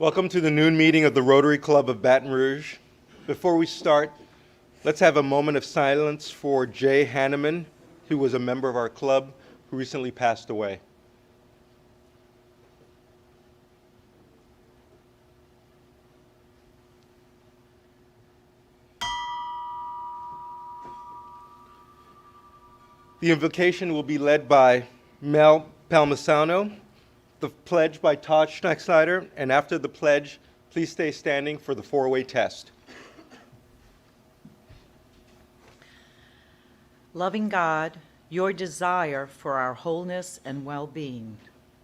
Welcome to the noon meeting of the Rotary Club of Baton Rouge. Before we start, let's have a moment of silence for Jay Hanneman, who was a member of our club who recently passed away. The invocation will be led by Mel Palmisano, the pledge by Todd Schnecksnyder, and after the pledge, please stay standing for the four-way test. Loving God, your desire for our wholeness and well-being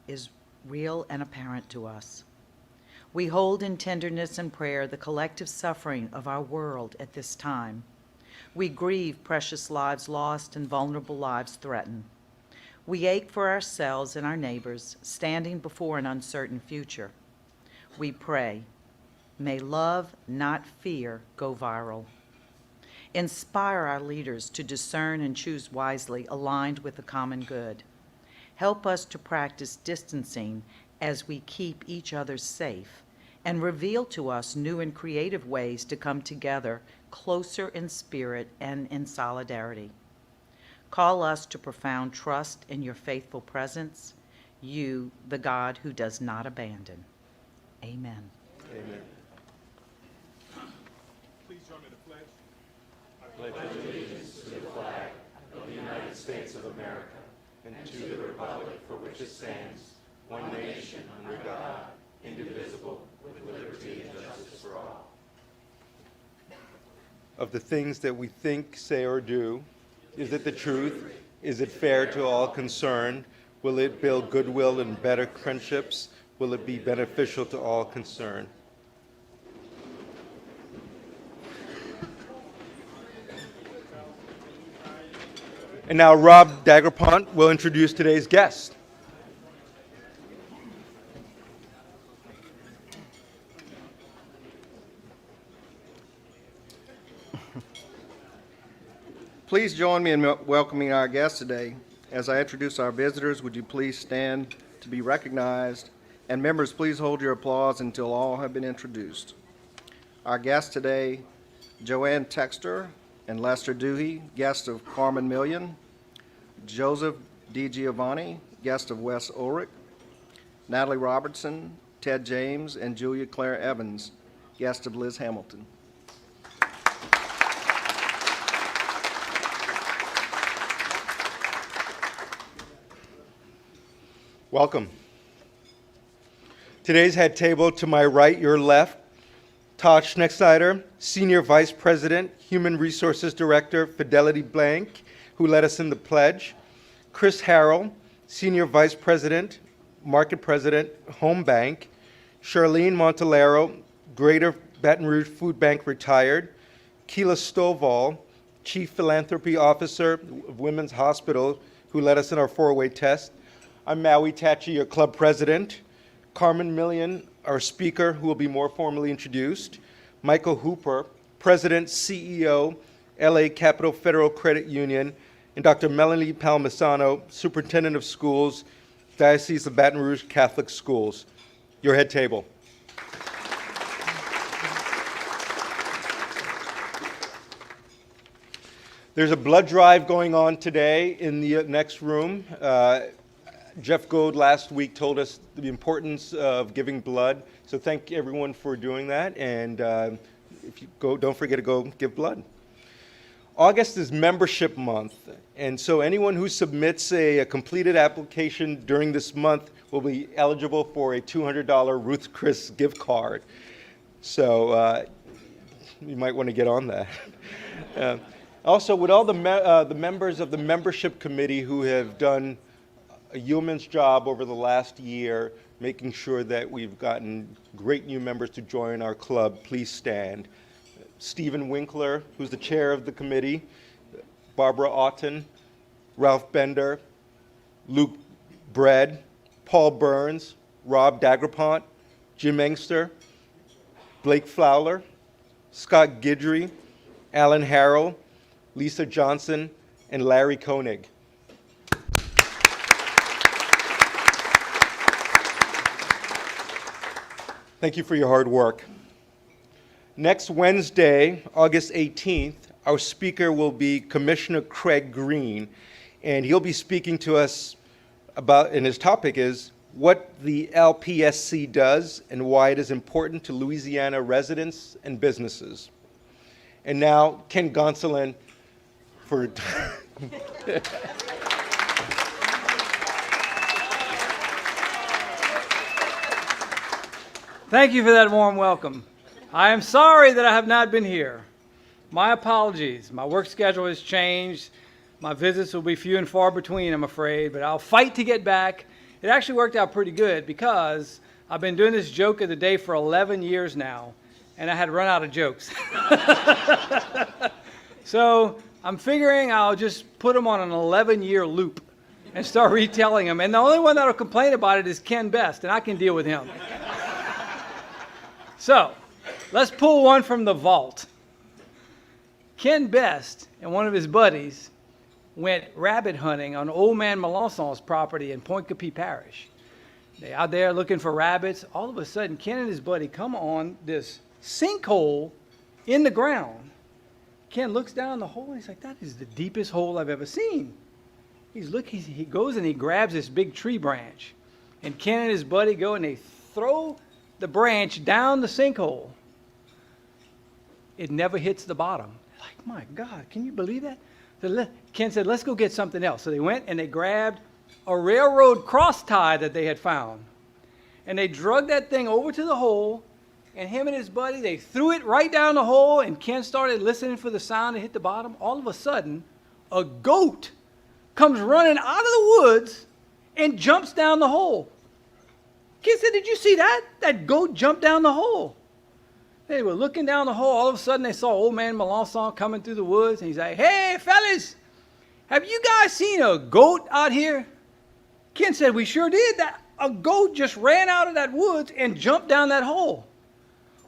is real and apparent to us. We hold in tenderness and prayer the collective suffering of our world at this time. We grieve precious lives lost and vulnerable lives threatened. We ache for ourselves and our neighbors standing before an uncertain future. We pray, may love, not fear, go viral. Inspire our leaders to discern and choose wisely, aligned with the common good. Help us to practice distancing as we keep each other safe, and reveal to us new and creative ways to come together closer in spirit and in solidarity. Call us to profound trust in your faithful presence, you, the God who does not abandon. Amen. Amen. Please join me to pledge. Pledge allegiance to the flag of the United States of America and to the republic for which it stands, one nation under God, indivisible, with liberty and justice for all. Of the things that we think, say, or do, is it the truth? Is it fair to all concerned? Will it build goodwill and better friendships? Will it be beneficial to all concerned? And now Rob Daguerpont will introduce today's guest. Please join me in welcoming our guests today. As I introduce our visitors, would you please stand to be recognized? And members, please hold your applause until all have been introduced. Our guests today, Joanne Texter and Lester Doohy, guest of Carmen Million, Joseph DiGiovanni, guest of Wes Ulrich, Natalie Robertson, Ted James, and Julia Claire Evans, guest of Liz Hamilton. Welcome. Today's head table, to my right, your left, Todd Schnecksnyder, Senior Vice President, Human Resources Director, Fidelity Bank, who led us in the pledge. Chris Harrell, Senior Vice President, Market President, Home Bank. Charlene Montalero, Greater Baton Rouge Food Bank retired. Keela Stovall, Chief Philanthropy Officer of Women's Hospital, who led us in our four-way test. I'm Maui Tachi, your club president. Carmen Million, our speaker, who will be more formally introduced. Michael Hooper, President, CEO, LA Capital Federal Credit Union, and Dr. Melanie Palmisano, Superintendent of Schools, Diocese of Baton Rouge Catholic Schools. Your head table. There's a blood drive going on today in the next room. Jeff Gold last week told us the importance of giving blood, so thank everyone for doing that, and if you go, don't forget to go give blood. August is membership month, and so anyone who submits a completed application during this month will be eligible for a $200 Ruth Chris gift card. So you might want to get on that. Also, with all the members of the membership committee who have done a yeoman's job over the last year, making sure that we've gotten great new members to join our club, please stand. Stephen Winkler, who's the chair of the committee, Barbara Otten, Ralph Bender, Luke Bread, Paul Burns, Rob Daguerpont, Jim Engster, Blake Fowler, Scott Guidry, Alan Harrell, Lisa Johnson, and Larry Koenig. Thank you for your hard work. Next Wednesday, August 18th, our speaker will be Commissioner Craig Green, and he'll be speaking to us about, and his topic is, what the LPSC does and why it is important to Louisiana residents and businesses. And now, Ken Gonsolin, for Thank you for that warm welcome. I am sorry that I have not been here. My apologies. My work schedule has changed. My visits will be few and far between, I'm afraid, but I'll fight to get back. It actually worked out pretty good because I've been doing this joke of the day for 11 years now, and I had run out of jokes. So I'm figuring I'll just put them on an 11-year loop and start retelling them. And the only one that'll complain about it is Ken Best, and I can deal with him. So let's pull one from the vault. Ken Best and one of his buddies went rabbit hunting on Old Man Melançon's property in Point Capee Parish. They're out there looking for rabbits. All of a sudden, Ken and his buddy come on this sinkhole in the ground. Ken looks down the hole and he's like, that is the deepest hole I've ever seen. He goes and he grabs this big tree branch. And Ken and his buddy go and they throw the branch down the sinkhole. It never hits the bottom. Like, my God, can you believe that? So Ken said, let's go get something else. So they went and they grabbed a railroad cross tie that they had found. And they dragged that thing over to the hole, and him and his buddy, they threw it right down the hole, and Ken started listening for the sound to hit the bottom. All of a sudden, a goat comes running out of the woods and jumps down the hole. Ken said, did you see that? That goat jumped down the hole. They were looking down the hole. All of a sudden, they saw Old Man Melançon coming through the woods. And he's like, hey, fellas, have you guys seen a goat out here? Ken said, we sure did. A goat just ran out of that woods and jumped down that hole.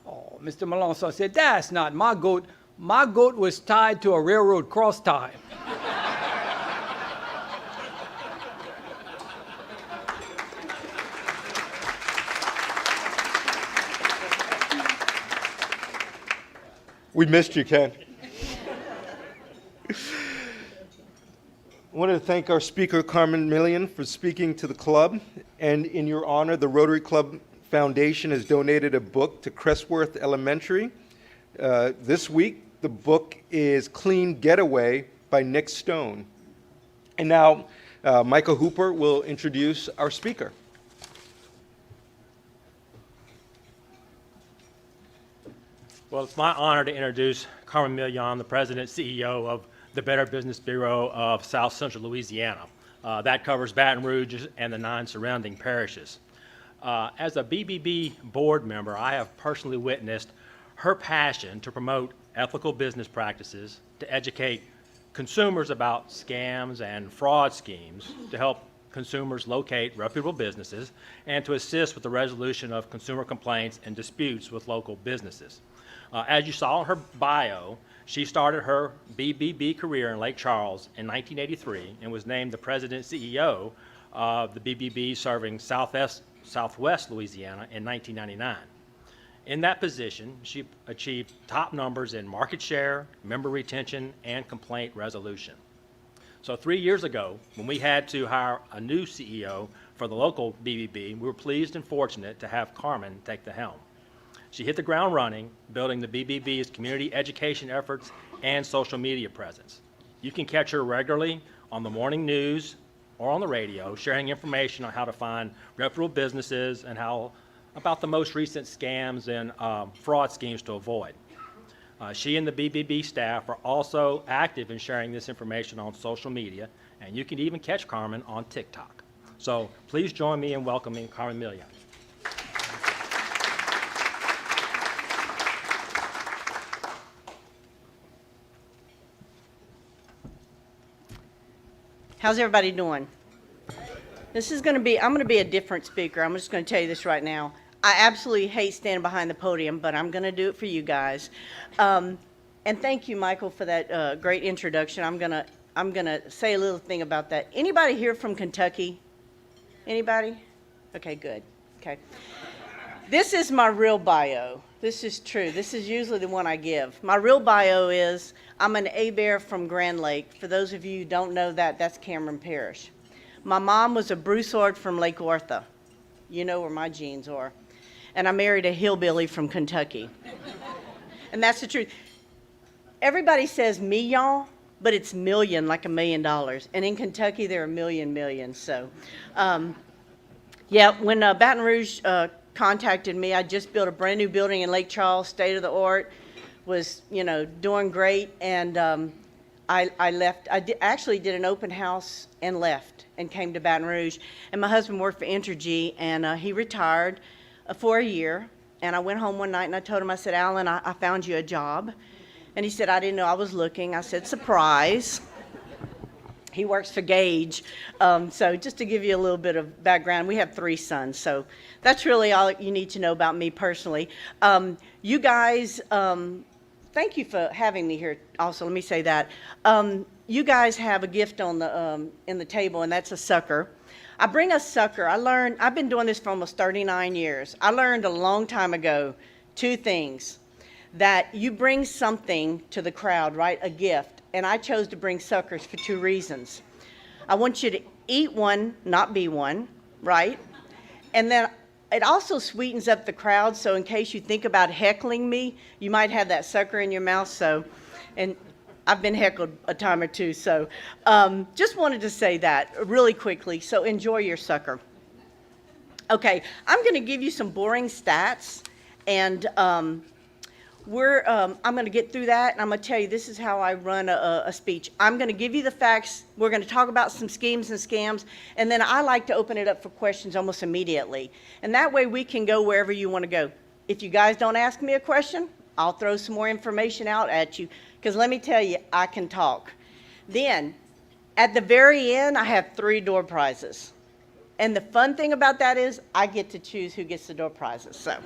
Oh, Mr. Melançon said, that's not my goat. My goat was tied to a railroad cross tie. We missed you, Ken. I wanted to thank our speaker, Carmen Millian, for speaking to the club. And in your honor, the Rotary Club Foundation has donated a book to Crestworth Elementary. This week, the book is Clean Getaway by Nick Stone. And now, Michael Hooper will introduce our speaker. Well, it's my honor to introduce Carmen Millian, the President and CEO of the Better Business Bureau of South Central Louisiana. That covers Baton Rouge and the 9 surrounding parishes. As a BBB board member, I have personally witnessed her passion to promote ethical business practices, to educate consumers about scams and fraud schemes, to help consumers locate reputable businesses, and to assist with the resolution of consumer complaints and disputes with local businesses. As you saw in her bio, she started her BBB career in Lake Charles in 1983 and was named the President and CEO of the BBB serving Southwest Louisiana in 1999. In that position, she achieved top numbers in market share, member retention, and complaint resolution. So 3 years ago, when we had to hire a new CEO for the local BBB, we were pleased and fortunate to have Carmen take the helm. She hit the ground running, building the BBB's community education efforts and social media presence. You can catch her regularly on the morning news or on the radio, sharing information on how to find reputable businesses and about the most recent scams and fraud schemes to avoid. She and the BBB staff are also active in sharing this information on social media, and you can even catch Carmen on TikTok. So please join me in welcoming Carmen Millian. How's everybody doing? I'm going to be a different speaker. I'm just going to tell you this right now. I absolutely hate standing behind the podium, but I'm going to do it for you guys. And thank you, Michael, for that great introduction. I'm going to say a little thing about that. Anybody here from Kentucky? Anybody? Okay, good. Okay. This is my real bio. This is true. This is usually the one I give. My real bio is I'm an A-Bear from Grand Lake. For those of you who don't know that, that's Cameron Parish. My mom was a Broussard from Lake Ortha. You know where my genes are. And I married a hillbilly from Kentucky. And that's the truth. Everybody says Millian, but it's million, like $1 million. And in Kentucky, they're a million. So, yeah, when Baton Rouge contacted me, I just built a brand new building in Lake Charles, state of the art, was, doing great. And I left. Actually did an open house and left and came to Baton Rouge. And my husband worked for Entergy, and he retired for a year. And I went home one night and I told him, I said, Alan, I found you a job. And he said, I didn't know I was looking. I said, surprise. He works for Gage. So just to give you a little bit of background, we have 3 sons. So that's really all you need to know about me personally. You guys, thank you for having me here also. Let me say that. You guys have a gift on the in the table, and that's a sucker. I bring a sucker. I've been doing this for almost 39 years. I learned a long time ago 2 things. That you bring something to the crowd, right? A gift. And I chose to bring suckers for 2 reasons. I want you to eat one, not be one, right? And then it also sweetens up the crowd, so in case you think about heckling me, you might have that sucker in your mouth. So, and I've been heckled a time or 2, so just wanted to say that really quickly. So enjoy your sucker. Okay, I'm going to give you some boring stats, and I'm going to get through that, and I'm going to tell you this is how I run a speech. I'm going to give you the facts. We're going to talk about some schemes and scams, and then I like to open it up for questions almost immediately. And that way we can go wherever you want to go. If you guys don't ask me a question, I'll throw some more information out at you, because let me tell you, I can talk. Then, at the very end, I have 3 door prizes. And the fun thing about that is I get to choose who gets the door prizes. So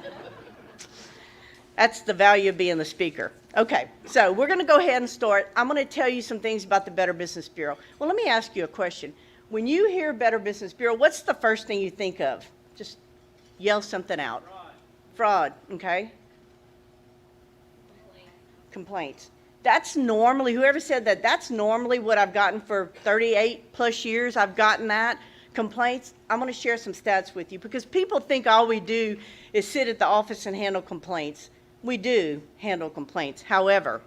that's the value of being the speaker. Okay, so we're going to go ahead and start. I'm going to tell you some things about the Better Business Bureau. Well, let me ask you a question. When you hear Better Business Bureau, what's the first thing you think of? Just yell something out. Fraud, okay? Complaints. That's normally, whoever said that, that's normally what I've gotten for 38 plus years. I've gotten that. Complaints. I'm going to share some stats with you because people think all we do is sit at the office and handle complaints. We do handle complaints. However,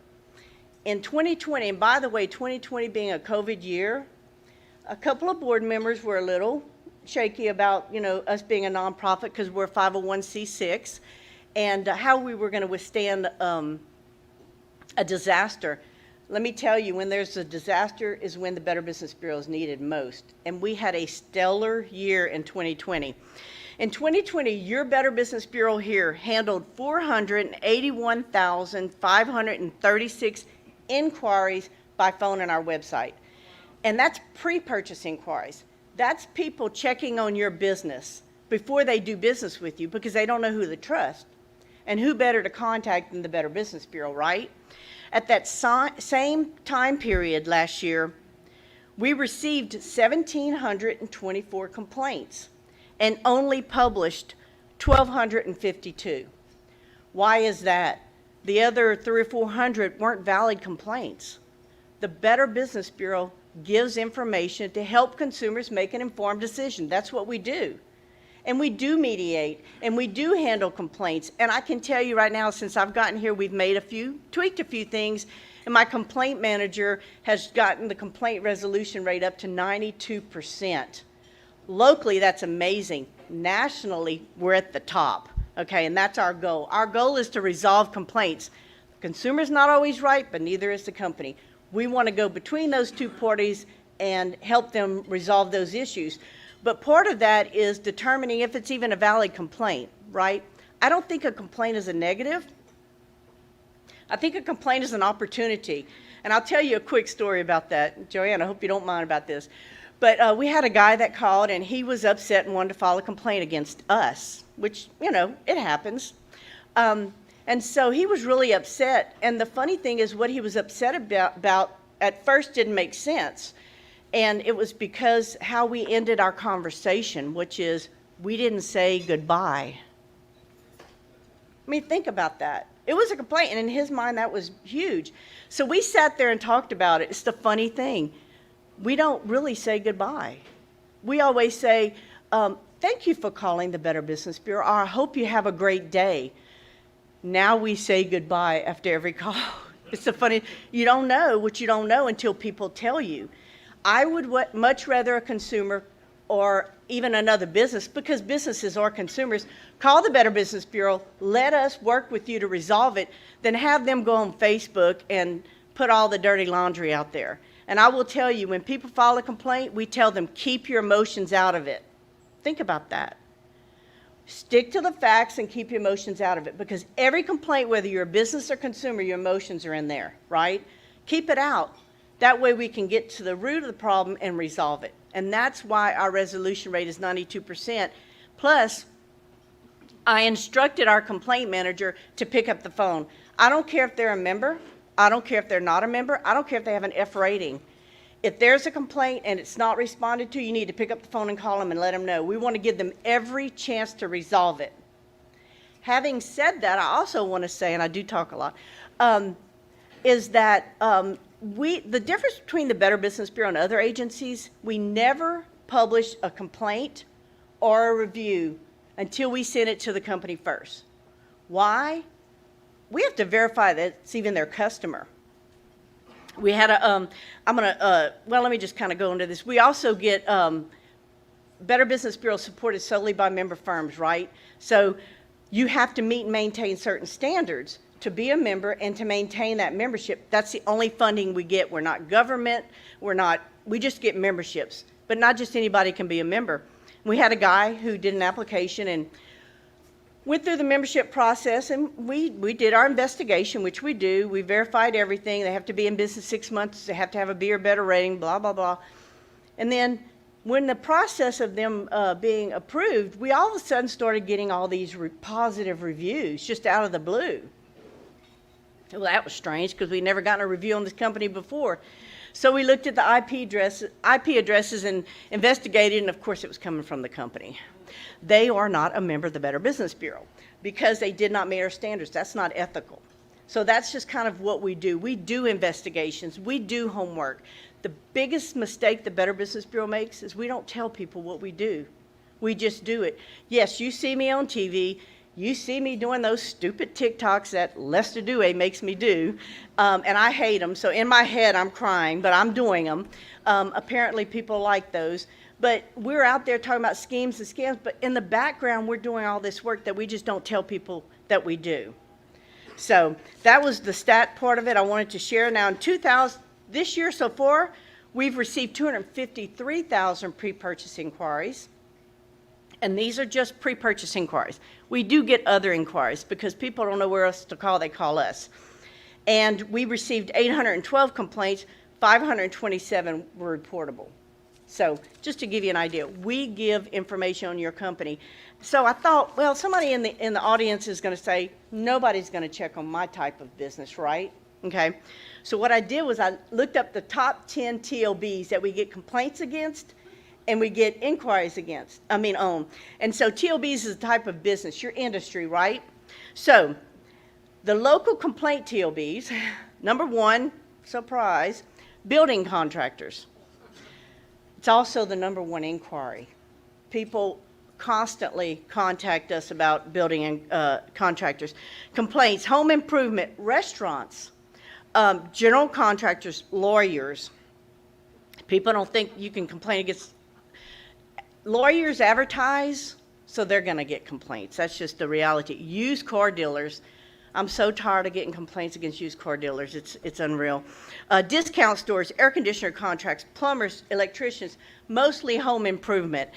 in 2020, and by the way, 2020 being a COVID year, a couple of board members were a little shaky about, us being a nonprofit because we're 501c6 and how we were going to withstand a disaster. Let me tell you, when there's a disaster is when the Better Business Bureau is needed most. And we had a stellar year in 2020. In 2020, your Better Business Bureau here handled 481,536 inquiries by phone on our website. And that's pre-purchase inquiries. That's people checking on your business before they do business with you because they don't know who to trust. And who better to contact than the Better Business Bureau, right? At that same time period last year, we received 1,724 complaints and only published 1,252. Why is that? The other 300 or 400 weren't valid complaints. The Better Business Bureau gives information to help consumers make an informed decision. That's what we do. And we do mediate, and we do handle complaints. And I can tell you right now, since I've gotten here, we've tweaked a few things, and my complaint manager has gotten the complaint resolution rate up to 92%. Locally, that's amazing. Nationally, we're at the top, okay, and that's our goal. Our goal is to resolve complaints. The consumer's not always right, but neither is the company. We want to go between those 2 parties and help them resolve those issues. But part of that is determining if it's even a valid complaint, right? I don't think a complaint is a negative. I think a complaint is an opportunity. And I'll tell you a quick story about that. Joanne, I hope you don't mind about this. But we had a guy that called, and he was upset and wanted to file a complaint against us, which, it happens. And so he was really upset. And the funny thing is what he was upset about at first didn't make sense. And it was because how we ended our conversation, which is we didn't say goodbye. I mean, think about that. It was a complaint, and in his mind, that was huge. So we sat there and talked about it. It's the funny thing. We don't really say goodbye. We always say, thank you for calling the Better Business Bureau, or I hope you have a great day. Now we say goodbye after every call. It's the funny, you don't know what you don't know until people tell you. I would much rather a consumer or even another business, because businesses are consumers, call the Better Business Bureau, let us work with you to resolve it, than have them go on Facebook and put all the dirty laundry out there. And I will tell you, when people file a complaint, we tell them, keep your emotions out of it. Think about that. Stick to the facts and keep your emotions out of it, because every complaint, whether you're a business or consumer, your emotions are in there, right? Keep it out. That way we can get to the root of the problem and resolve it. And that's why our resolution rate is 92%. Plus, I instructed our complaint manager to pick up the phone. I don't care if they're a member. I don't care if they're not a member. I don't care if they have an F rating. If there's a complaint and it's not responded to, you need to pick up the phone and call them and let them know. We want to give them every chance to resolve it. Having said that, I also want to say, and I do talk a lot, is that the difference between the Better Business Bureau and other agencies, we never publish a complaint or a review until we send it to the company first. Why? We have to verify that it's even their customer. We had a, let me just kind of go into this. We also get Better Business Bureau supported solely by member firms, right? So you have to meet and maintain certain standards to be a member and to maintain that membership. That's the only funding we get. We're not government. We just get memberships. But not just anybody can be a member. We had a guy who did an application and went through the membership process, and we did our investigation, which we do. We verified everything. They have to be in business 6 months. They have to have a B or better rating, blah, blah, blah. And then when the process of them being approved, we all of a sudden started getting all these positive reviews just out of the blue. Well, that was strange because we'd never gotten a review on this company before. So we looked at the IP addresses and investigated, and of course it was coming from the company. They are not a member of the Better Business Bureau because they did not meet our standards. That's not ethical. So that's just kind of what we do. We do investigations. We do homework. The biggest mistake the Better Business Bureau makes is we don't tell people what we do. We just do it. Yes, you see me on TV. You see me doing those stupid TikToks that Lester Dewey makes me do, and I hate them. So in my head, I'm crying, but I'm doing them. Apparently, people like those. But we're out there talking about schemes and scams, but in the background, we're doing all this work that we just don't tell people that we do. So that was the stat part of it I wanted to share. Now, in this year so far, we've received 253,000 pre-purchase inquiries. And these are just pre-purchase inquiries. We do get other inquiries because people don't know where else to call, they call us. And we received 812 complaints, 527 were reportable. So just to give you an idea, we give information on your company. So I thought, well, somebody in the audience is going to say, nobody's going to check on my type of business, right? Okay. So what I did was I looked up the top 10 TOBs that we get complaints against and we get inquiries on. And so TOBs is a type of business, your industry, right? So the local complaint TOBs, number one, surprise, building contractors. It's also the number one inquiry. People constantly contact us about building contractors. Complaints, home improvement, restaurants, general contractors, lawyers. People don't think you can complain against. Lawyers advertise, so they're going to get complaints. That's just the reality. Used car dealers. I'm so tired of getting complaints against used car dealers. It's unreal. Discount stores, air conditioner contracts, plumbers, electricians, mostly home improvement.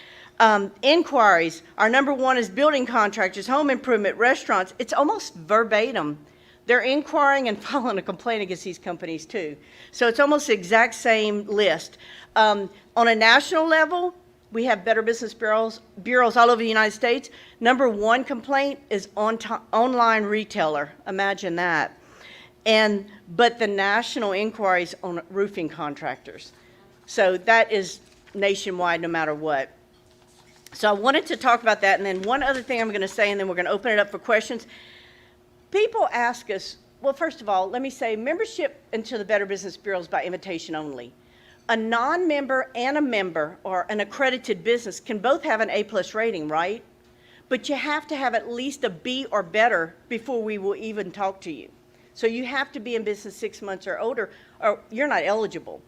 Inquiries, our number one is building contractors, home improvement, restaurants. It's almost verbatim. They're inquiring and filing a complaint against these companies too. So it's almost the exact same list. On a national level, we have Better Business bureaus all over the United States. Number one complaint is online retailer. Imagine that. But the national inquiries on roofing contractors. So that is nationwide no matter what. So I wanted to talk about that. And then one other thing I'm going to say, and then we're going to open it up for questions. People ask us, well, first of all, let me say membership into the Better Business Bureau is by invitation only. A non-member and a member or an accredited business can both have an A+ rating, right? But you have to have at least a B or better before we will even talk to you. So you have to be in business 6 months or older, or you're not eligible.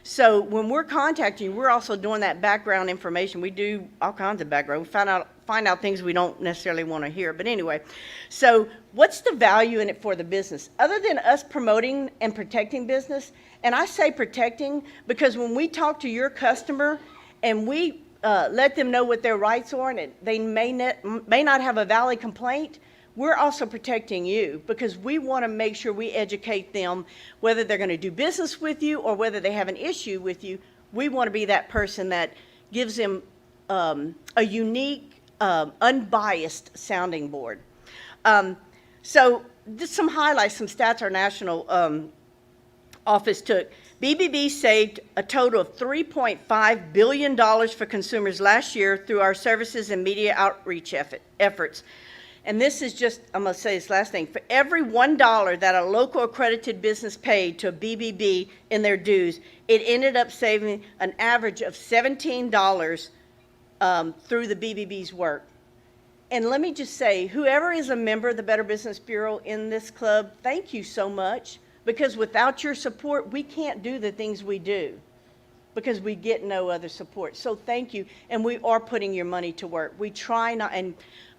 So when we're contacting you, we're also doing that background information. We do all kinds of background. We find out things we don't necessarily want to hear. But anyway, so what's the value in it for the business? Other than us promoting and protecting business, and I say protecting because when we talk to your customer and we let them know what their rights are and they may not have a valid complaint, we're also protecting you because we want to make sure we educate them whether they're going to do business with you or whether they have an issue with you. We want to be that person that gives them a unique, unbiased sounding board. So just some highlights, some stats our national office took. BBB saved a total of $3.5 billion for consumers last year through our services and media outreach efforts. And this is just, I'm going to say this last thing. For every $1 that a local accredited business paid to a BBB in their dues, it ended up saving an average of $17 through the BBB's work. And let me just say, whoever is a member of the Better Business Bureau in this club, thank you so much. Because without your support, we can't do the things we do because we get no other support. So thank you. And we are putting your money to work. We try not, and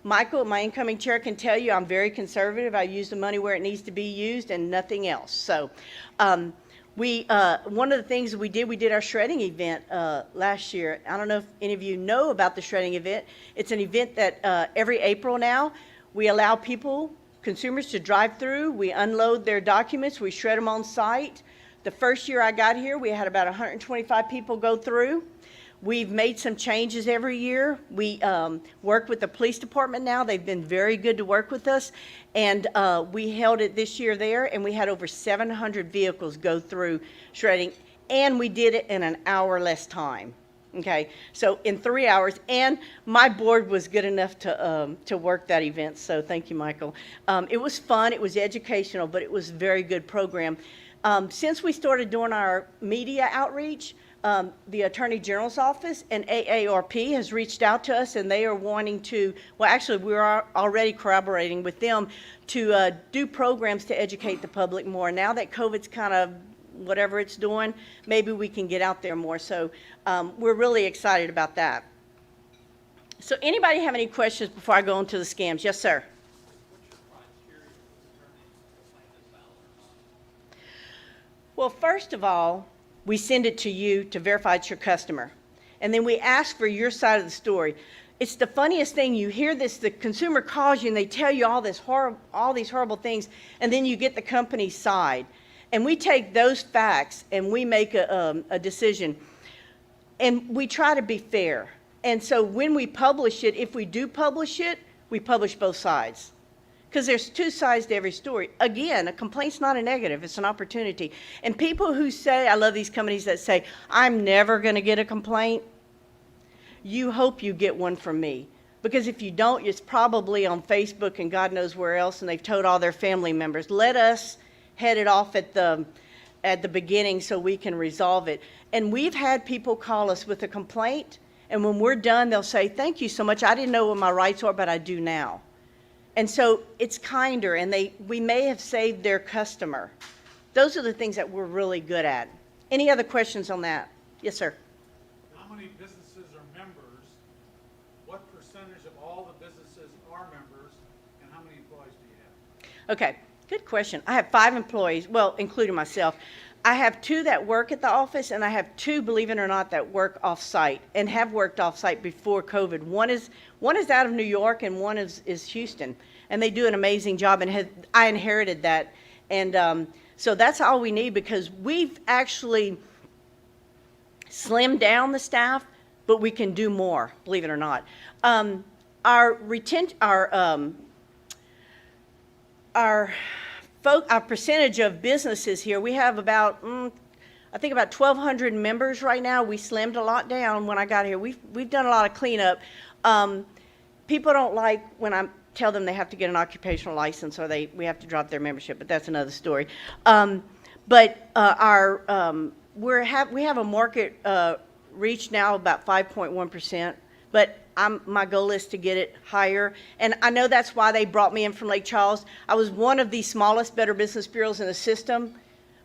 Michael, my incoming chair, can tell you I'm very conservative. I use the money where it needs to be used and nothing else. So one of the things we did our shredding event last year. I don't know if any of you know about the shredding event. It's an event that every April now, we allow consumers to drive through. We unload their documents. We shred them on site. The first year I got here, we had about 125 people go through. We've made some changes every year. We work with the police department now. They've been very good to work with us. And we held it this year there, and we had over 700 vehicles go through shredding. And we did it in an hour less time. Okay, so in 3 hours, and my board was good enough to work that event, so thank you, Michael. It was fun, it was educational, but it was a very good program. Since we started doing our media outreach, the Attorney General's office and AARP has reached out to us, and they are wanting to, well, actually, we are already collaborating with them to do programs to educate the public more. Now that COVID's kind of whatever it's doing, maybe we can get out there more. So we're really excited about that. So anybody have any questions before I go into the scams? Yes, sir. Well, first of all, we send it to you to verify it's your customer. And then we ask for your side of the story. It's the funniest thing. You hear this, the consumer calls you and they tell you all these horrible things, and then you get the company's side. And we take those facts and we make a decision. And we try to be fair. And so when we publish it, if we do publish it, we publish both sides. Because there's two sides to every story. Again, a complaint's not a negative, it's an opportunity. And people who say, I love these companies that say, I'm never going to get a complaint, you hope you get one from me. Because if you don't, it's probably on Facebook and God knows where else, and they've told all their family members. Let us head it off at the beginning so we can resolve it. And we've had people call us with a complaint, and when we're done, they'll say, thank you so much. I didn't know what my rights are, but I do now. And so it's kinder, and we may have saved their customer. Those are the things that we're really good at. Any other questions on that? Yes, sir. How many businesses are members? What percentage of all the businesses are members? And how many employees do you have? Okay, good question. I have 5 employees, well, including myself. I have 2 that work at the office, and I have 2, believe it or not, that work off-site and have worked off-site before COVID. One is out of New York, and one is Houston, and they do an amazing job. And I inherited that, and so that's all we need, because we've actually slimmed down the staff, but we can do more, believe it or not. Our percentage of businesses here, we have about, I think about 1,200 members right now. We slimmed a lot down when I got here. We've done a lot of cleanup. People don't like when I tell them they have to get an occupational license, or we have to drop their membership, but that's another story. We have a market reach now about 5.1%, but my goal is to get it higher. And I know that's why they brought me in from Lake Charles. I was one of the smallest Better Business Bureaus in the system,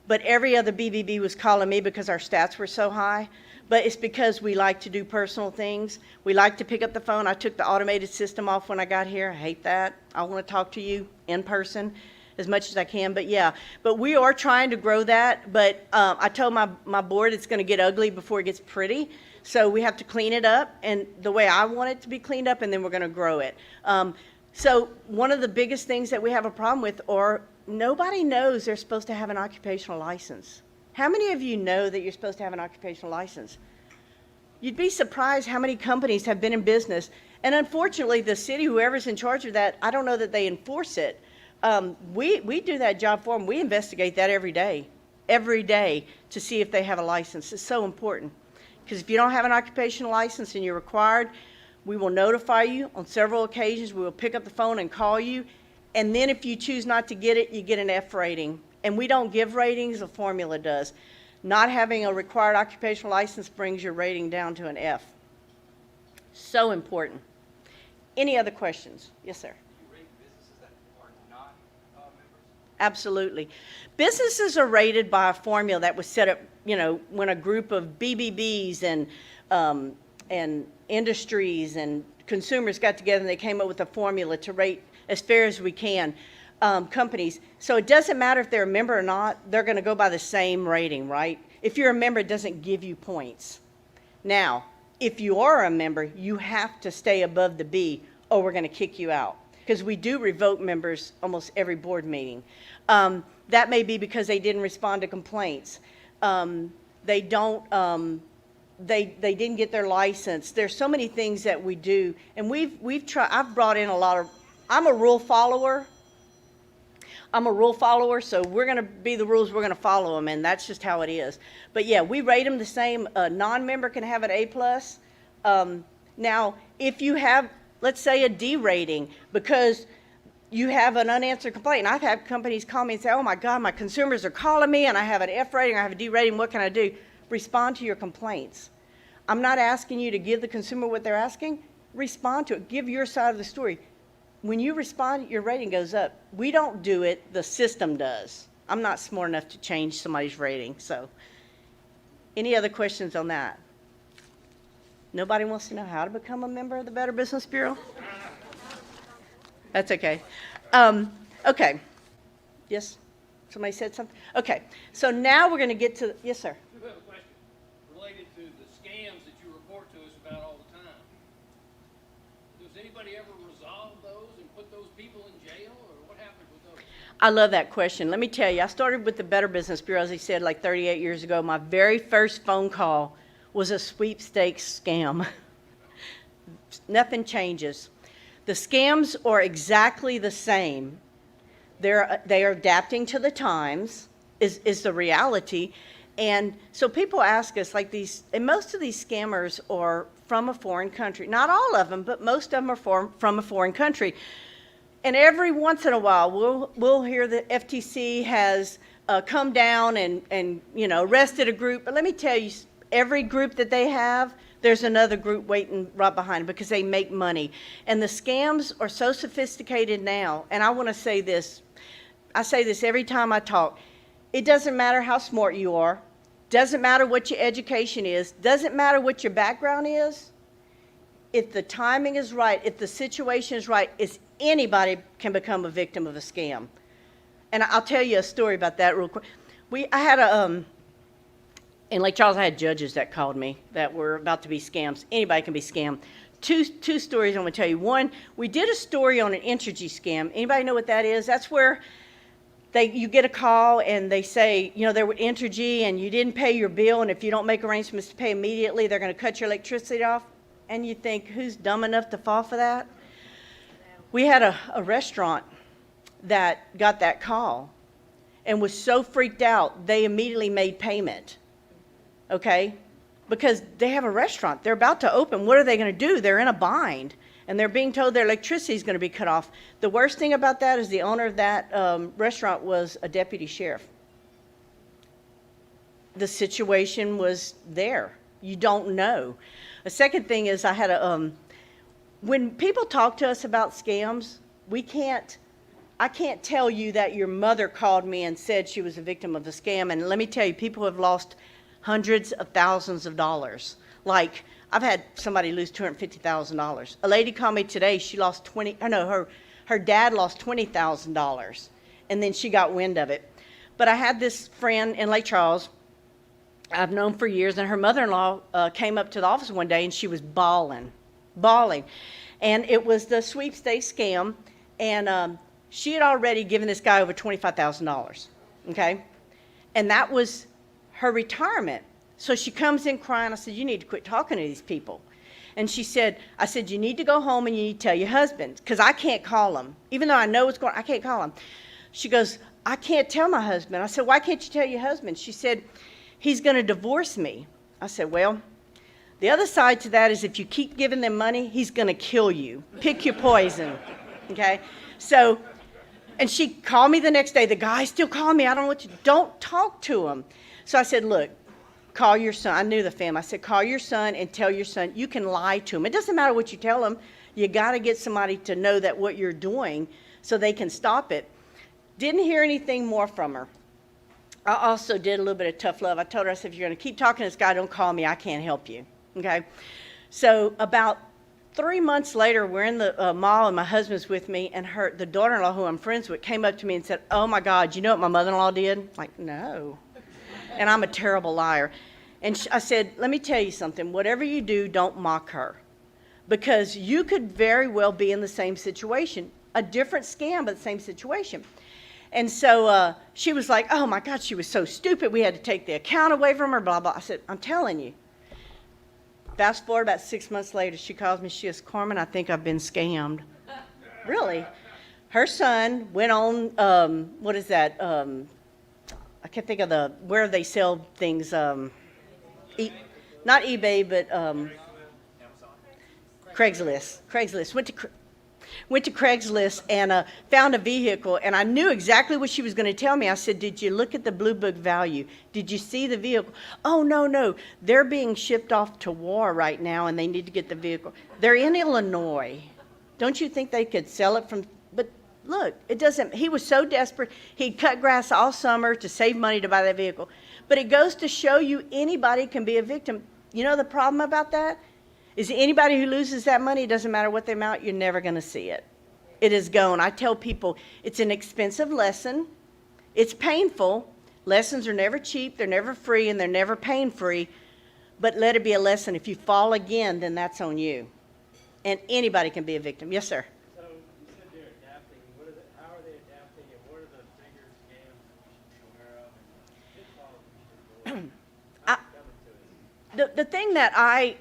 but every other BBB was calling me because our stats were so high. But it's because we like to do personal things. We like to pick up the phone. I took the automated system off when I got here. I hate that. I want to talk to you in person as much as I can. But yeah, but we are trying to grow that. But I told my board it's going to get ugly before it gets pretty. So we have to clean it up, and the way I want it to be cleaned up, and then we're going to grow it. So one of the biggest things that we have a problem with are nobody knows they're supposed to have an occupational license. How many of you know that you're supposed to have an occupational license? You'd be surprised how many companies have been in business. And unfortunately, the city, whoever's in charge of that, I don't know that they enforce it. We do that job for them. We investigate that every day to see if they have a license. It's so important. Because if you don't have an occupational license and you're required, we will notify you on several occasions. We will pick up the phone and call you. And then if you choose not to get it, you get an F rating. And we don't give ratings, the formula does. Not having a required occupational license brings your rating down to an F. So important. Any other questions? Yes, sir. You rate businesses that are not members? Absolutely. Businesses are rated by a formula that was set up, when a group of BBBs and industries and consumers got together and they came up with a formula to rate as fair as we can companies. So it doesn't matter if they're a member or not, they're going to go by the same rating, right? If you're a member, it doesn't give you points. Now, if you are a member, you have to stay above the B or we're going to kick you out. Because we do revoke members almost every board meeting. That may be because they didn't respond to complaints. They didn't get their license. There's so many things that we do, and we've tried. I've brought in a lot of. I'm a rule follower, so we're going to be the rules. We're going to follow them, and that's just how it is. But yeah, we rate them the same. A non-member can have an A+. Now, if you have, let's say, a D rating because you have an unanswered complaint. And I've had companies call me and say, oh my God, my consumers are calling me and I have an F rating, I have a D rating, what can I do? Respond to your complaints. I'm not asking you to give the consumer what they're asking. Respond to it. Give your side of the story. When you respond, your rating goes up. We don't do it, the system does. I'm not smart enough to change somebody's rating. So any other questions on that? Nobody wants to know how to become a member of the Better Business Bureau? That's okay. Okay. Yes? Somebody said something? Okay. So now we're going to get to, yes, sir. I have a question related to the scams that you report to us about all the time. Does anybody ever resolve those and put those people in jail, or what happens with those? I love that question. Let me tell you, I started with the Better Business Bureau, as I said, like 38 years ago. My very first phone call was a sweepstakes scam. Nothing changes. The scams are exactly the same. They are adapting to the times, is the reality. And so people ask us, like these, and most of these scammers are from a foreign country. Not all of them, but most of them are from a foreign country. And every once in a while, we'll hear that FTC has come down and arrested a group. But let me tell you, every group that they have, there's another group waiting right behind them because they make money. And the scams are so sophisticated now. And I want to say this. I say this every time I talk. It doesn't matter how smart you are. Doesn't matter what your education is. Doesn't matter what your background is. If the timing is right, if the situation is right, anybody can become a victim of a scam. And I'll tell you a story about that real quick. I had in Lake Charles, I had judges that called me that were about to be scams. Anybody can be scammed. Two stories I'm going to tell you. One, we did a story on an Entergy scam. Anybody know what that is? That's where you get a call and they say, they're with Entergy and you didn't pay your bill, and if you don't make arrangements to pay immediately, they're going to cut your electricity off. And you think, who's dumb enough to fall for that? We had a restaurant that got that call and was so freaked out, they immediately made payment. Okay? Because they have a restaurant. They're about to open. What are they going to do? They're in a bind. And they're being told their electricity is going to be cut off. The worst thing about that is the owner of that restaurant was a deputy sheriff. The situation was there. You don't know. The second thing is I had when people talk to us about scams, I can't tell you that your mother called me and said she was a victim of a scam. And let me tell you, people have lost hundreds of thousands of dollars. Like, I've had somebody lose $250,000. A lady called me today, she lost her dad lost $20,000, and then she got wind of it. But I had this friend in Lake Charles I've known for years, and her mother-in-law came up to the office one day, and she was bawling. And it was the sweepstakes scam, and she had already given this guy over $25,000, okay? And that was her retirement. So she comes in crying. I said, you need to quit talking to these people. And I said, you need to go home and you need to tell your husband, because I can't call him. Even though I know what's going on, I can't call him. She goes, I can't tell my husband. I said, why can't you tell your husband? She said, he's going to divorce me. I said, well, the other side to that is if you keep giving them money, he's going to kill you. Pick your poison, okay? So, and she called me the next day. The guy still called me. I don't know what to do. Don't talk to him. So I said, look, call your son. I knew the family. I said, call your son and tell your son you can lie to him. It doesn't matter what you tell him. You got to get somebody to know that what you're doing so they can stop it. Didn't hear anything more from her. I also did a little bit of tough love. I told her, I said, if you're going to keep talking to this guy, don't call me. I can't help you. Okay? So about 3 months later, we're in the mall, and my husband's with me, and the daughter-in-law, who I'm friends with, came up to me and said, oh, my God, you know what my mother-in-law did? I'm like, no. And I'm a terrible liar. And I said, let me tell you something. Whatever you do, don't mock her. Because you could very well be in the same situation. A different scam, but the same situation. And so she was like, oh, my God, she was so stupid. We had to take the account away from her, blah, blah. I said, I'm telling you. Fast forward about 6 months later, she calls me. She says, Carmen, I think I've been scammed. Really? Her son went on, what is that? I can't think of where they sell things. Not eBay, but Craigslist. Went to Craigslist and found a vehicle, and I knew exactly what she was going to tell me. I said, did you look at the Blue Book value? Did you see the vehicle? Oh, no. They're being shipped off to war right now, and they need to get the vehicle. They're in Illinois. Don't you think they could sell it from... But look, it doesn't... He was so desperate, he'd cut grass all summer to save money to buy that vehicle. But it goes to show you anybody can be a victim. You know the problem about that? Is anybody who loses that money, it doesn't matter what the amount, you're never going to see it. It is gone. I tell people it's an expensive lesson. It's painful. Lessons are never cheap, they're never free, and they're never pain-free. But let it be a lesson. If you fall again, then that's on you. And anybody can be a victim. Yes, sir? So you said they're adapting. How are they adapting, and what are the bigger scams we should be aware of? And pitfalls we should avoid? The thing that I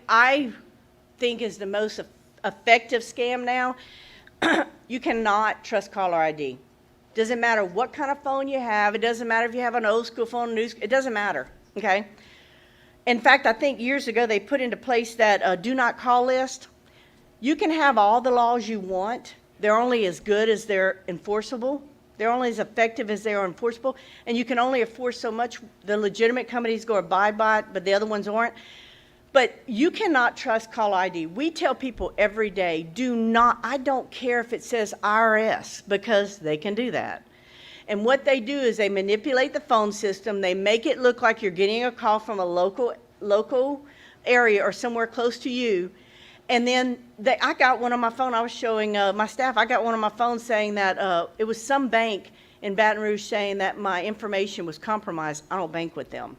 think is the most effective scam now, you cannot trust caller ID. Doesn't matter what kind of phone you have. It doesn't matter if you have an old school phone, it doesn't matter, okay? In fact, I think years ago they put into place that do not call list. You can have all the laws you want. They're only as good as they're enforceable. They're only as effective as they are enforceable. And you can only enforce so much. The legitimate companies go abide by it, but the other ones aren't. But you cannot trust call ID. We tell people every day, I don't care if it says IRS, because they can do that. And what they do is they manipulate the phone system. They make it look like you're getting a call from a local area or somewhere close to you. And then I got one on my phone. I was showing my staff. I got one on my phone saying that it was some bank in Baton Rouge saying that my information was compromised. I don't bank with them.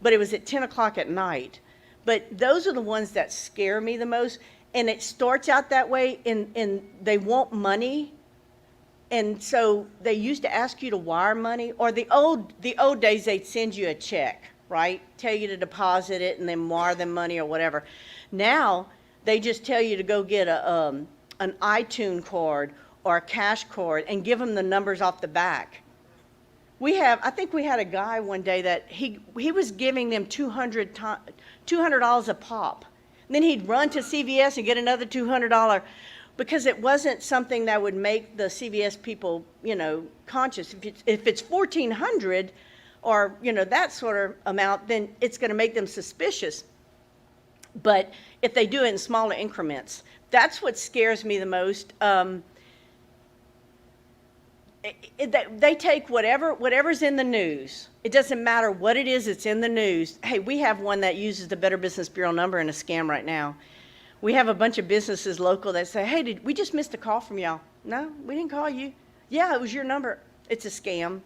But it was at 10 o'clock at night. But those are the ones that scare me the most. And it starts out that way, and they want money. And so they used to ask you to wire money. Or the old days, they'd send you a check, right? Tell you to deposit it and then wire them money or whatever. Now, they just tell you to go get an iTunes card or a cash card and give them the numbers off the back. I think we had a guy one day that he was giving them $200 a pop. And then he'd run to CVS and get another $200 because it wasn't something that would make the CVS people, conscious. If it's $1,400 or, that sort of amount, then it's going to make them suspicious. But if they do it in smaller increments, that's what scares me the most. They take whatever's in the news. It doesn't matter what it is, it's in the news. Hey, we have one that uses the Better Business Bureau number in a scam right now. We have a bunch of businesses local that say, hey, we just missed a call from y'all. No, we didn't call you. Yeah, it was your number. It's a scam.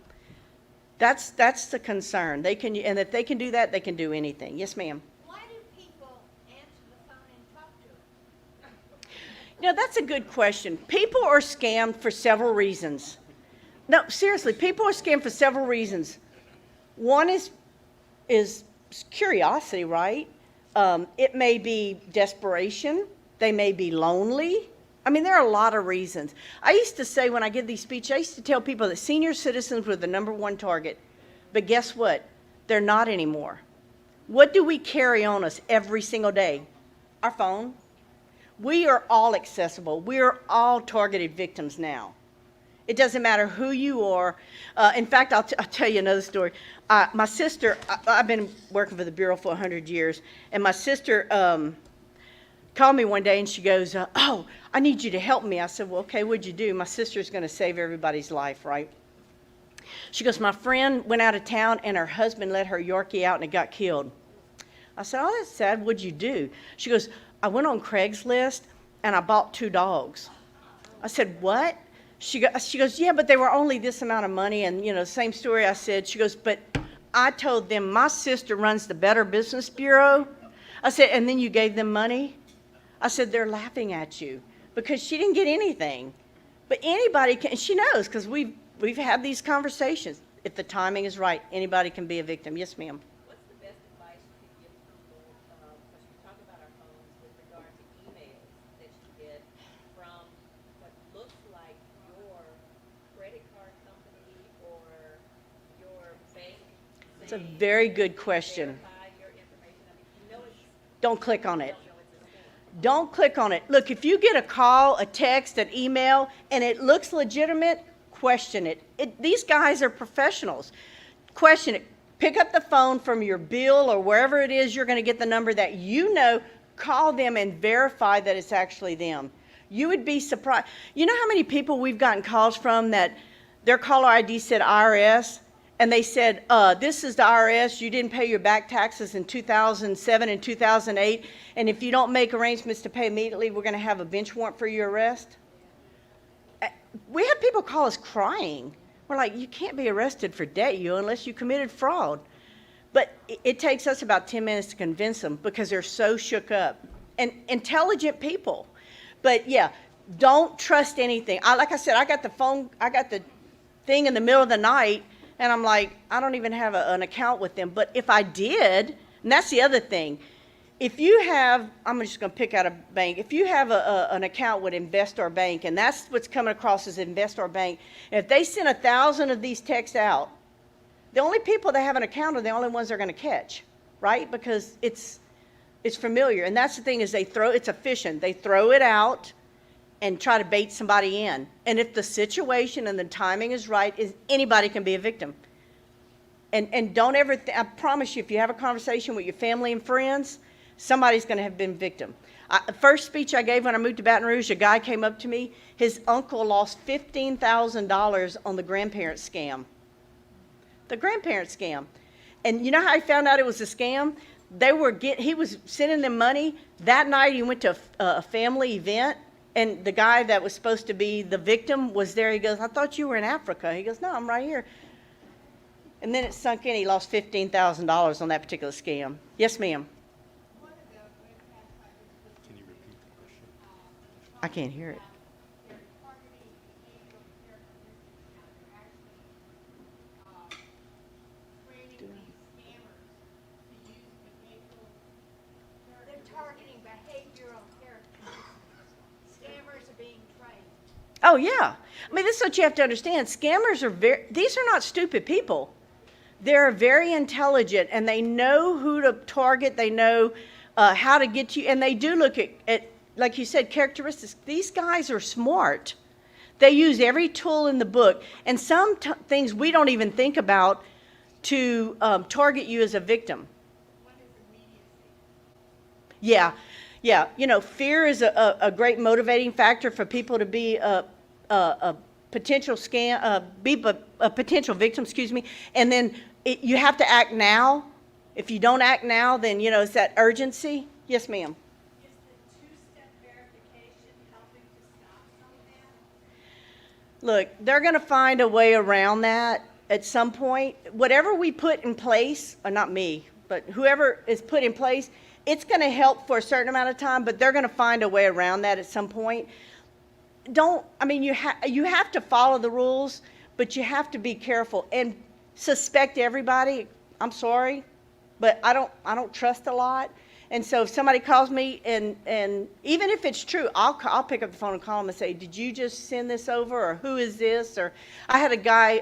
That's the concern. And if they can do that, they can do anything. Yes, ma'am. Why do people answer the phone and talk to them? You know, that's a good question. People are scammed for several reasons. No, seriously, people are scammed for several reasons. One is curiosity, right? It may be desperation. They may be lonely. I mean, there are a lot of reasons. I used to say when I give these speeches, I used to tell people that senior citizens were the #1 target. But guess what? They're not anymore. What do we carry on us every single day? Our phone. We are all accessible. We are all targeted victims now. It doesn't matter who you are. In fact, I'll tell you another story. My sister, I've been working for the Bureau for 100 years, and my sister called me one day and she goes, oh, I need you to help me. I said, well, okay, what'd you do? My sister's going to save everybody's life, right? She goes, my friend went out of town and her husband let her Yorkie out and it got killed. I said, oh, that's sad. What'd you do? She goes, I went on Craigslist and I bought 2 dogs. I said, what? She goes, yeah, but they were only this amount of money. And, you know, same story I said. She goes, but I told them my sister runs the Better Business Bureau. I said, and then you gave them money? I said, they're laughing at you because she didn't get anything. But anybody can, she knows because we've had these conversations. If the timing is right, anybody can be a victim. Yes, ma'am. What's the best advice you could give people, because we talk about our phones with regard to emails that you get from what looks like your credit card company or your bank? It's a very good question. Verify your information. I mean, you know it's, Don't click on it. you know it's a scam. Don't click on it. Look, if you get a call, a text, an email, and it looks legitimate, question it. These guys are professionals. Question it. Pick up the phone from your bill or wherever it is you're going to get the number that you know. Call them and verify that it's actually them. You would be surprised. You know how many people we've gotten calls from that their caller ID said IRS, and they said, this is the IRS, you didn't pay your back taxes in 2007 and 2008, and if you don't make arrangements to pay immediately, we're going to have a bench warrant for your arrest? We have people call us crying. We're like, you can't be arrested for debt, unless you committed fraud. But it takes us about 10 minutes to convince them because they're so shook up. And intelligent people. But yeah, don't trust anything. Like I said, I got the thing in the middle of the night, and I'm like, I don't even have an account with them. But if I did, and that's the other thing, if you have, I'm just going to pick out a bank. If you have an account with Investor Bank, and that's what's coming across as Investor Bank, and if they send 1,000 of these texts out, the only people that have an account are the only ones they're going to catch, right? Because it's familiar. And that's the thing is it's efficient. They throw it out and try to bait somebody in. And if the situation and the timing is right, anybody can be a victim. And don't ever, I promise you, if you have a conversation with your family and friends, somebody's going to have been victim. The first speech I gave when I moved to Baton Rouge, a guy came up to me. His uncle lost $15,000 on the grandparent scam. The grandparent scam. And you know how he found out it was a scam? He was sending them money. That night he went to a family event, and the guy that was supposed to be the victim was there. He goes, I thought you were in Africa. He goes, no, I'm right here. And then it sunk in. He lost $15,000 on that particular scam. Yes, ma'am. Can you repeat the question? I can't hear it. They're targeting behavioral characteristics. Scammers are being trained. Oh, yeah. I mean, this is what you have to understand. Scammers these are not stupid people. They're very intelligent, and they know who to target. They know how to get you, and they do look at, like you said, characteristics. These guys are smart. They use every tool in the book, and some things we don't even think about to target you as a victim. Yeah, yeah. You know, fear is a great motivating factor for people to be a potential a potential victim, excuse me. And then you have to act now. If you don't act now, then, you know, it's that urgency. Yes, ma'am. Is the two-step verification helping to stop some of that? Look, they're going to find a way around that at some point. Whatever we put in place, or not me, but whoever is put in place, it's going to help for a certain amount of time, but they're going to find a way around that at some point. You have to follow the rules, but you have to be careful and suspect everybody. I'm sorry, but I don't trust a lot. And so if somebody calls me, and even if it's true, I'll pick up the phone and call them and say, did you just send this over, or who is this? Or I had a guy,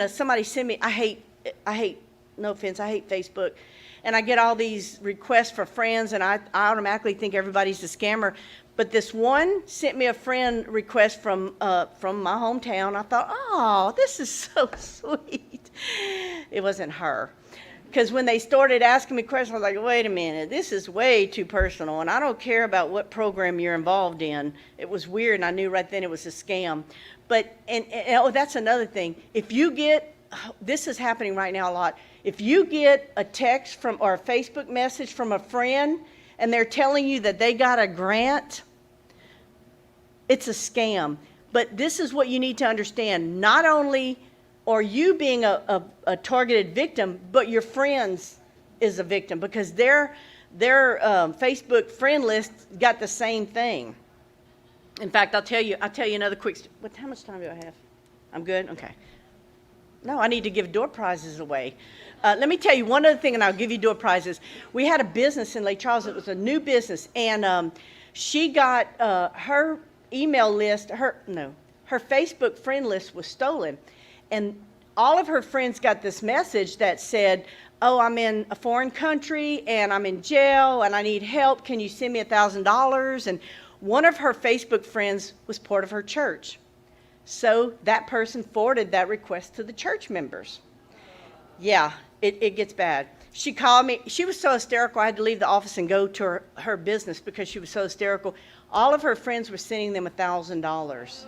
somebody send me, I hate, no offense, I hate Facebook. And I get all these requests for friends, and I automatically think everybody's a scammer. But this one sent me a friend request from my hometown. I thought, oh, this is so sweet. It wasn't her. Because when they started asking me questions, I was like, wait a minute, this is way too personal, and I don't care about what program you're involved in. It was weird, and I knew right then it was a scam. But, and that's another thing. If you get, this is happening right now a lot, if you get a text from, or a Facebook message from a friend, and they're telling you that they got a grant, it's a scam. But this is what you need to understand. Not only are you being a targeted victim, but your friends is a victim, because their Facebook friend list got the same thing. In fact, I'll tell you another quick. How much time do I have? I'm good. Okay. No, I need to give door prizes away. Let me tell you one other thing, and I'll give you door prizes. We had a business in Lake Charles. It was a new business, and she got her email list. Her Facebook friend list was stolen. And all of her friends got this message that said, oh, I'm in a foreign country, and I'm in jail, and I need help. Can you send me $1,000? And one of her Facebook friends was part of her church. So that person forwarded that request to the church members. Yeah, it gets bad. She called me. She was so hysterical, I had to leave the office and go to her business because she was so hysterical. All of her friends were sending them $1,000.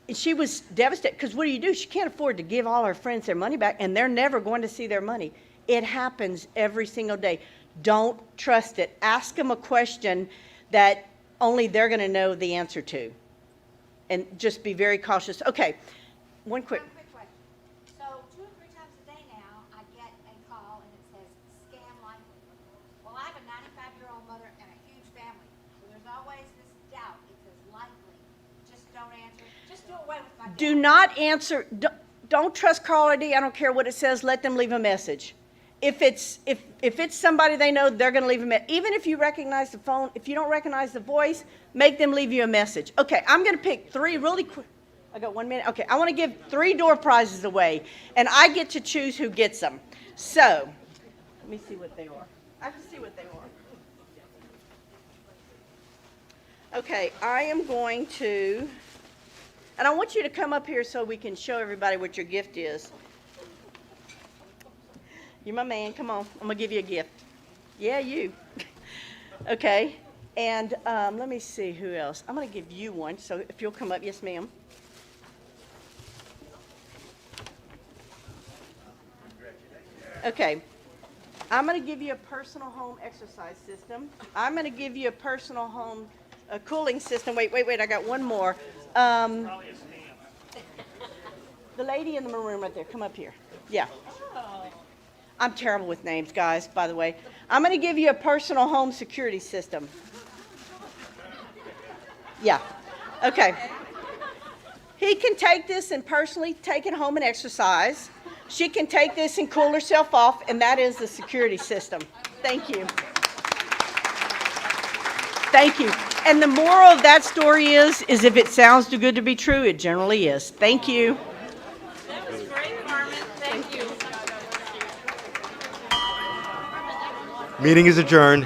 And she was devastated, because what do? She can't afford to give all her friends their money back, and they're never going to see their money. It happens every single day. Don't trust it. Ask them a question that only they're going to know the answer to. And just be very cautious. Okay, one quick. One quick question. So 2 or 3 times a day now, I get a call and it says scam likely. Well, I have a 95-year-old mother and a huge family, so there's always this doubt. It says likely. Just don't answer. Just do away with my doubt. Do not answer. Don't trust caller ID. I don't care what it says. Let them leave a message. If it's somebody they know, they're going to leave a message. Even if you recognize the phone, if you don't recognize the voice, make them leave you a message. Okay, I'm going to pick 3 really quick. I got 1 minute. Okay, I want to give 3 door prizes away, and I get to choose who gets them. So, let me see what they are. I have to see what they are. Okay, I am going to, and I want you to come up here so we can show everybody what your gift is. You're my man. Come on. I'm going to give you a gift. Yeah, you. Okay. And let me see who else. I'm going to give you one. So if you'll come up. Yes, ma'am. Okay. I'm going to give you a personal home exercise system. I'm going to give you a personal home cooling system. Wait. I got one more. The lady in the maroon right there. Come up here. Yeah. I'm terrible with names, guys, by the way. I'm going to give you a personal home security system. Yeah. Okay. He can take this and personally take it home and exercise. She can take this and cool herself off, and that is the security system. Thank you. Thank you. And the moral of that story is if it sounds too good to be true, it generally is. Thank you. That was great, Carmen. Thank you. Meeting is adjourned.